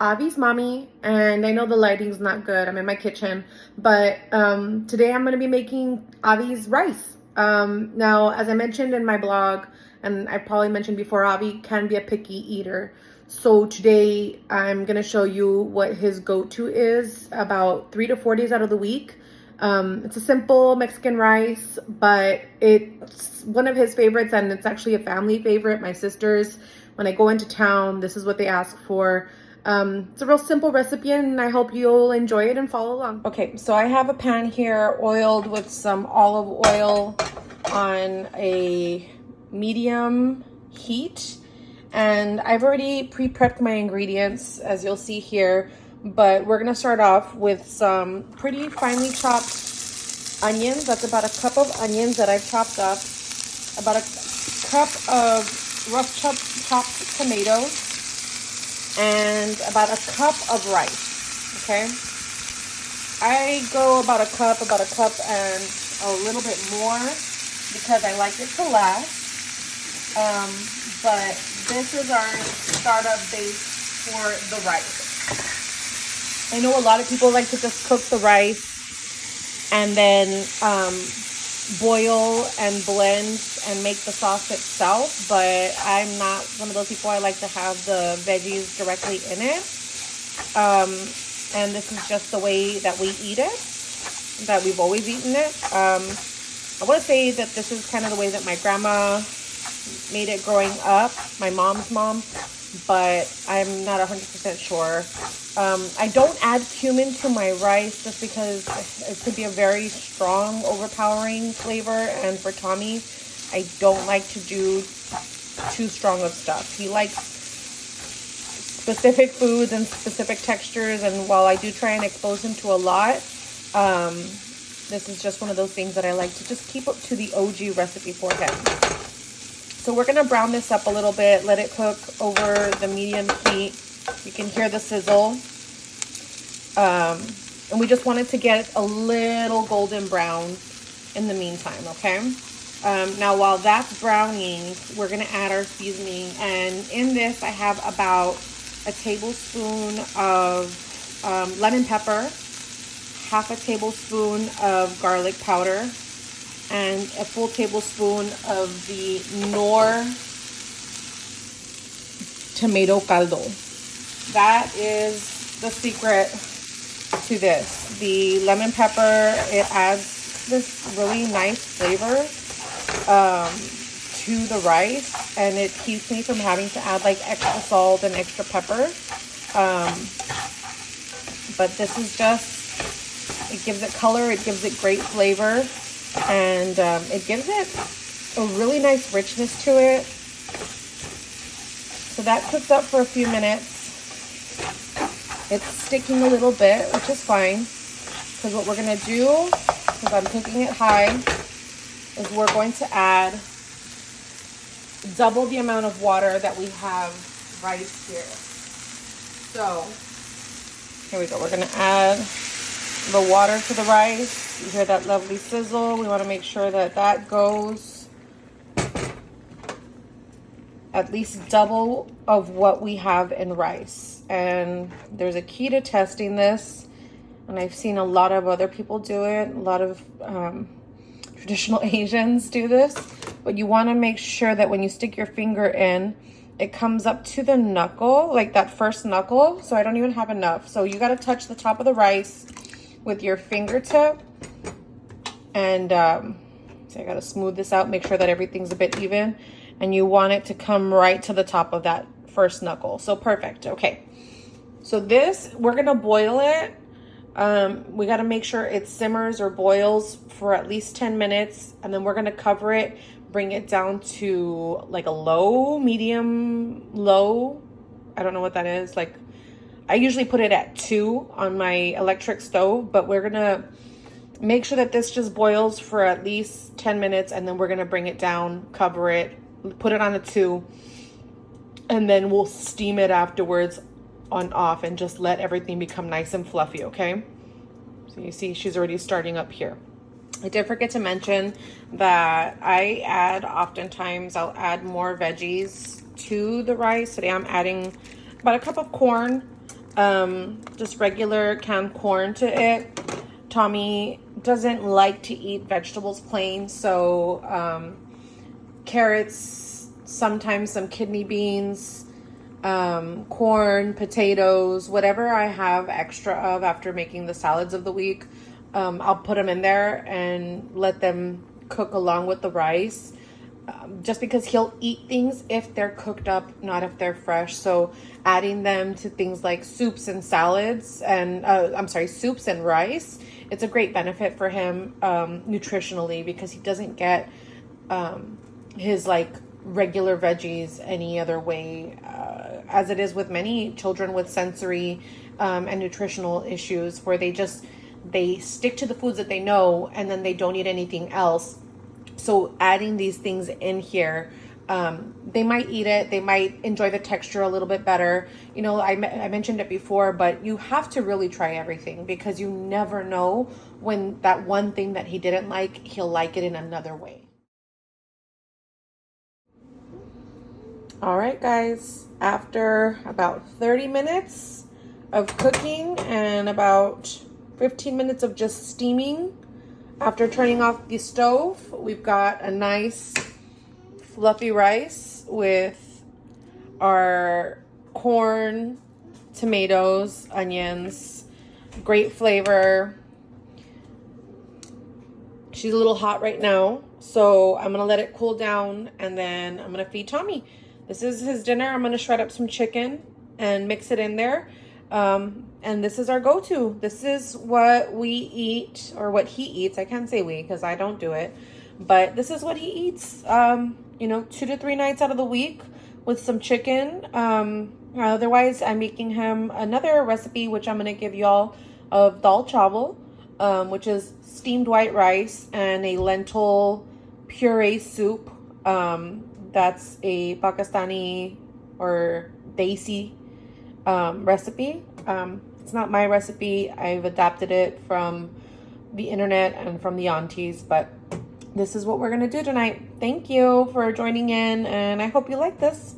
Avi's mommy, and I know the lighting's not good. I'm in my kitchen, but today I'm going to be making Avi's rice. Now, as I mentioned in my blog, and I probably mentioned before, Avi can be a picky eater. So today I'm going to show you what his go-to is about 3 to 4 days out of the week. It's a simple Mexican rice, but it's one of his favorites, and it's actually a family favorite. My sisters, when I go into town, this is what they ask for. It's a real simple recipe, and I hope you'll enjoy it and follow along. Okay, so I have a pan here oiled with some olive oil on a medium heat, and I've already pre-prepped my ingredients, as you'll see here, but we're gonna start off with some pretty finely chopped onions. That's about a cup of onions that I've chopped up, about a cup of rough chopped tomatoes, and about a cup of rice. Okay, I go about a cup and a little bit more because I like it to last. But this is our startup base for the rice. I know a lot of people like to just cook the rice and then boil and blend and make the sauce itself, but I'm not one of those people. I like to have the veggies directly in it. And this is just the way that we eat it, that we've always eaten it. I want to say that this is kind of the way that my grandma made it growing up, my mom's mom, but I'm not 100% sure. I don't add cumin to my rice just because it could be a very strong, overpowering flavor, and for Tommy, I don't like to do too strong of stuff. He likes specific foods and specific textures, and while I do try and expose him to a lot, this is just one of those things that I like to just keep up to the OG recipe for him. So we're going to brown this up a little bit, let it cook over the medium heat. You can hear the sizzle. And we just want it to get a little golden brown in the meantime, okay? Now, while that's browning, we're going to add our seasoning. And in this, I have about a tablespoon of lemon pepper, half a tablespoon of garlic powder, and a full tablespoon of the Knorr tomato caldo. That is the secret to this. The lemon pepper, it adds this really nice flavor to the rice, and it keeps me from having to add like extra salt and extra pepper. But this is just, it gives it color, it gives it great flavor, and it gives it a really nice richness to it. So that cooks up for a few minutes. It's sticking a little bit, which is fine, because what we're going to do, because I'm cooking it high, is we're going to add double the amount of water that we have rice here. So here we go. We're going to add the water to the rice. You hear that lovely sizzle. We want to make sure that that goes at least double of what we have in rice. And there's a key to testing this, and I've seen a lot of other people do it. A lot of traditional Asians do this, but you want to make sure that when you stick your finger in, it comes up to the knuckle, like that first knuckle. So I don't even have enough. So you got to touch the top of the rice with your fingertip, and so I got to smooth this out, make sure that everything's a bit even, and you want it to come right to the top of that first knuckle. So perfect. Okay, so this, we're gonna boil it. We got to make sure it simmers or boils for at least 10 minutes, and then we're gonna cover it, bring it down to like a low, medium, low. I don't know what that is. Like, I usually put it at 2 on my electric stove, but we're gonna make sure that this just boils for at least 10 minutes, and then we're gonna bring it down, cover it, put it on a 2, and then we'll steam it afterwards on off and just let everything become nice and fluffy, okay? So you see she's already starting up here. I did forget to mention that I add, oftentimes I'll add more veggies to the rice. Today I'm adding about a cup of corn, just regular canned corn to it. Tommy doesn't like to eat vegetables plain, so carrots, sometimes some kidney beans, corn, potatoes, whatever I have extra of after making the salads of the week, I'll put them in there and let them cook along with the rice. Just because he'll eat things if they're cooked up, not if they're fresh. So adding them to things like soups and salads and soups and rice, it's a great benefit for him nutritionally, because he doesn't get his like regular veggies any other way, as it is with many children with sensory and nutritional issues, where they stick to the foods that they know and then they don't eat anything else. So adding these things in here, they might eat it. They might enjoy the texture a little bit better. You know, I mentioned it before, but you have to really try everything, because you never know when that one thing that he didn't like, he'll like it in another way. All right, guys, after about 30 minutes of cooking and about 15 minutes of just steaming, after turning off the stove, we've got a nice fluffy rice with our corn, tomatoes, onions, great flavor. She's a little hot right now, so I'm gonna let it cool down and then I'm gonna feed Tommy. This is his dinner. I'm gonna shred up some chicken and mix it in there. And this is our go-to. This is what we eat, or what he eats. I can't say we, because I don't do it, but this is what he eats, 2 to 3 nights out of the week with some chicken. Otherwise, I'm making him another recipe, which I'm going to give y'all, of dal chawal, which is steamed white rice and a lentil puree soup. That's a Pakistani or Desi recipe. It's not my recipe. I've adapted it from the internet and from the aunties, but this is what we're going to do tonight. Thank you for joining in, and I hope you like this.